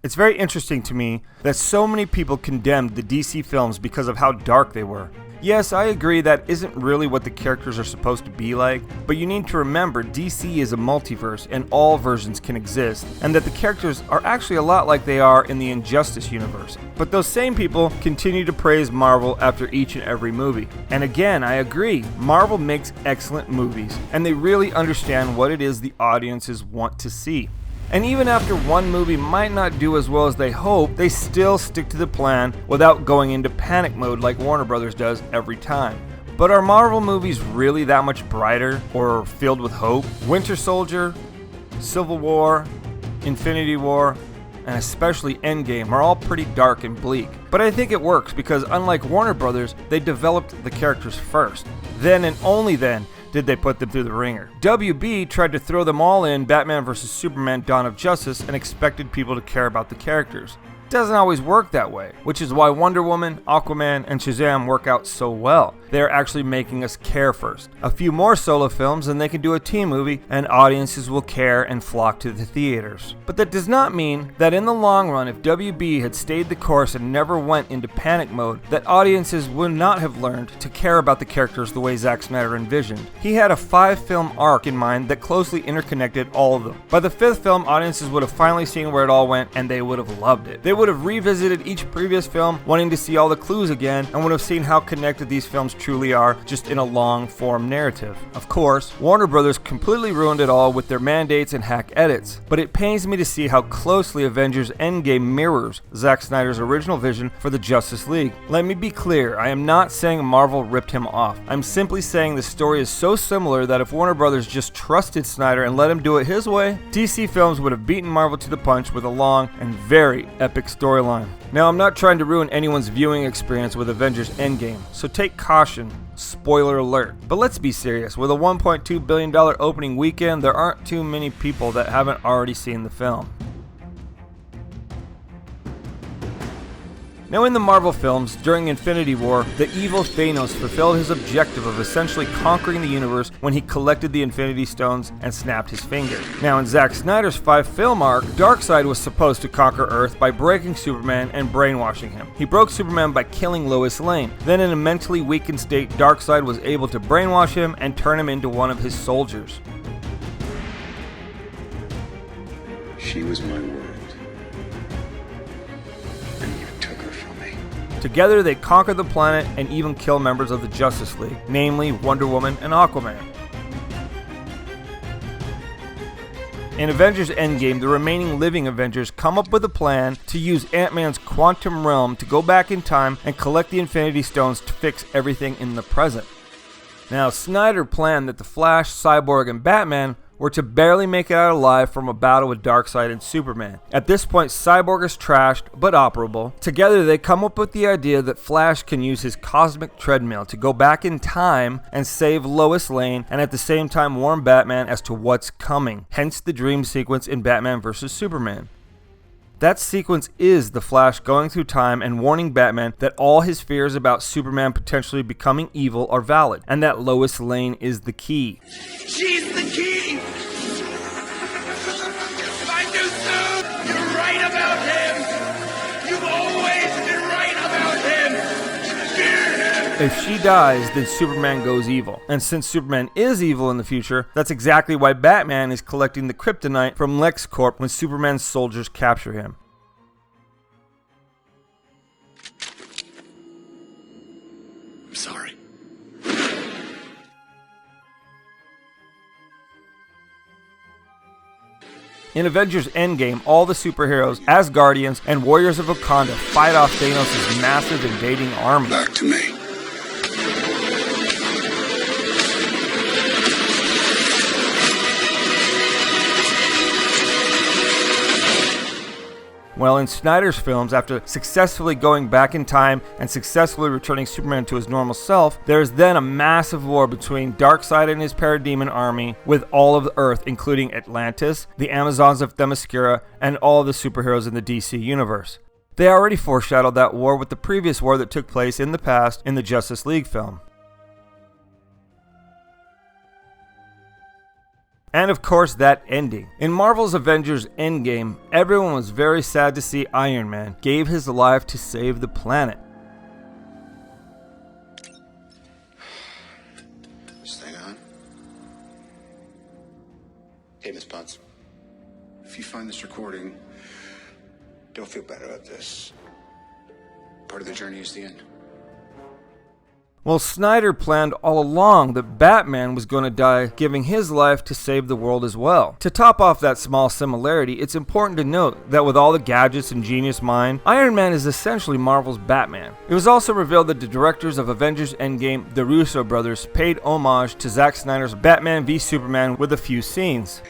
It's very interesting to me that so many people condemned the DC films because of how dark they were. Yes, I agree that isn't really what the characters are supposed to be like, but you need to remember DC is a multiverse and all versions can exist, and that the characters are actually a lot like they are in the Injustice universe. But those same people continue to praise Marvel after each and every movie. And again, I agree, Marvel makes excellent movies, and they really understand what it is the audiences want to see. And even after one movie might not do as well as they hope, they still stick to the plan without going into panic mode like Warner Brothers does every time. But are Marvel movies really that much brighter or filled with hope? Winter Soldier, Civil War, Infinity War, and especially Endgame are all pretty dark and bleak. But I think it works because unlike Warner Brothers, they developed the characters first. Then and only then did they put them through the ringer. WB tried to throw them all in Batman vs. Superman Dawn of Justice and expected people to care about the characters. It doesn't always work that way, which is why Wonder Woman, Aquaman, and Shazam work out so well. They're actually making us care first. A few more solo films and they can do a team movie and audiences will care and flock to the theaters. But that does not mean that in the long run, if WB had stayed the course and never went into panic mode, that audiences would not have learned to care about the characters the way Zack Snyder envisioned. He had a 5-film arc in mind that closely interconnected all of them. By the 5th film, audiences would have finally seen where it all went and they would have loved it. They would have revisited each previous film wanting to see all the clues again and would have seen how connected these films truly are, just in a long-form narrative. Of course, Warner Brothers completely ruined it all with their mandates and hack edits, but it pains me to see how closely Avengers Endgame mirrors Zack Snyder's original vision for the Justice League. Let me be clear, I am not saying Marvel ripped him off. I'm simply saying the story is so similar that if Warner Brothers just trusted Snyder and let him do it his way, DC films would have beaten Marvel to the punch with a long and very epic storyline. Now, I'm not trying to ruin anyone's viewing experience with Avengers Endgame, so take caution. Spoiler alert. But let's be serious, with a $1.2 billion opening weekend, there aren't too many people that haven't already seen the film. Now in the Marvel films, during Infinity War, the evil Thanos fulfilled his objective of essentially conquering the universe when he collected the Infinity Stones and snapped his finger. Now in Zack Snyder's 5-film arc, Darkseid was supposed to conquer Earth by breaking Superman and brainwashing him. He broke Superman by killing Lois Lane. Then in a mentally weakened state, Darkseid was able to brainwash him and turn him into one of his soldiers. She was my world. Together they conquer the planet and even kill members of the Justice League, namely Wonder Woman and Aquaman. In Avengers Endgame, the remaining living Avengers come up with a plan to use Ant-Man's quantum realm to go back in time and collect the Infinity Stones to fix everything in the present. Now, Snyder planned that the Flash, Cyborg, and Batman were to barely make it out alive from a battle with Darkseid and Superman. At this point, Cyborg is trashed, but operable. Together, they come up with the idea that Flash can use his cosmic treadmill to go back in time and save Lois Lane, and at the same time warn Batman as to what's coming, hence the dream sequence in Batman vs. Superman. That sequence is the Flash going through time and warning Batman that all his fears about Superman potentially becoming evil are valid, and that Lois Lane is the key. She's the key! I knew so! You're right about him! You've always been right about him! Fear him! If she dies, then Superman goes evil. And since Superman is evil in the future, that's exactly why Batman is collecting the kryptonite from LexCorp when Superman's soldiers capture him. I'm sorry. In Avengers Endgame, all the superheroes, Asgardians, and Warriors of Wakanda fight off Thanos' massive invading army. Back to me. Well, in Snyder's films, after successfully going back in time and successfully returning Superman to his normal self, there is then a massive war between Darkseid and his Parademon army with all of the Earth, including Atlantis, the Amazons of Themyscira, and all of the superheroes in the DC universe. They already foreshadowed that war with the previous war that took place in the past in the Justice League film. And of course, that ending. In Marvel's Avengers Endgame, everyone was very sad to see Iron Man gave his life to save the planet. This thing on? Hey, Miss Potts. If you find this recording, don't feel bad about this. Part of the journey is the end. Well, Snyder planned all along that Batman was going to die, giving his life to save the world as well. To top off that small similarity, it's important to note that with all the gadgets and genius mind, Iron Man is essentially Marvel's Batman. It was also revealed that the directors of Avengers Endgame, the Russo brothers, paid homage to Zack Snyder's Batman v Superman with a few scenes.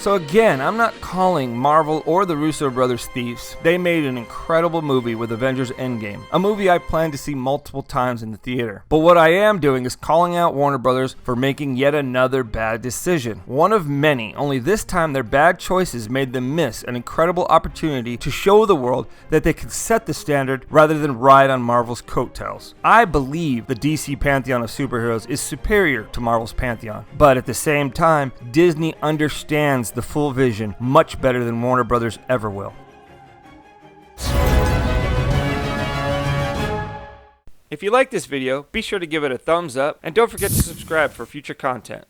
So again, I'm not calling Marvel or the Russo brothers thieves. They made an incredible movie with Avengers Endgame, a movie I plan to see multiple times in the theater. But what I am doing is calling out Warner Brothers for making yet another bad decision. One of many, only this time their bad choices made them miss an incredible opportunity to show the world that they could set the standard rather than ride on Marvel's coattails. I believe the DC pantheon of superheroes is superior to Marvel's pantheon, but at the same time, Disney understands the full vision much better than Warner Brothers ever will. If you like this video, be sure to give it a thumbs up and don't forget to subscribe for future content.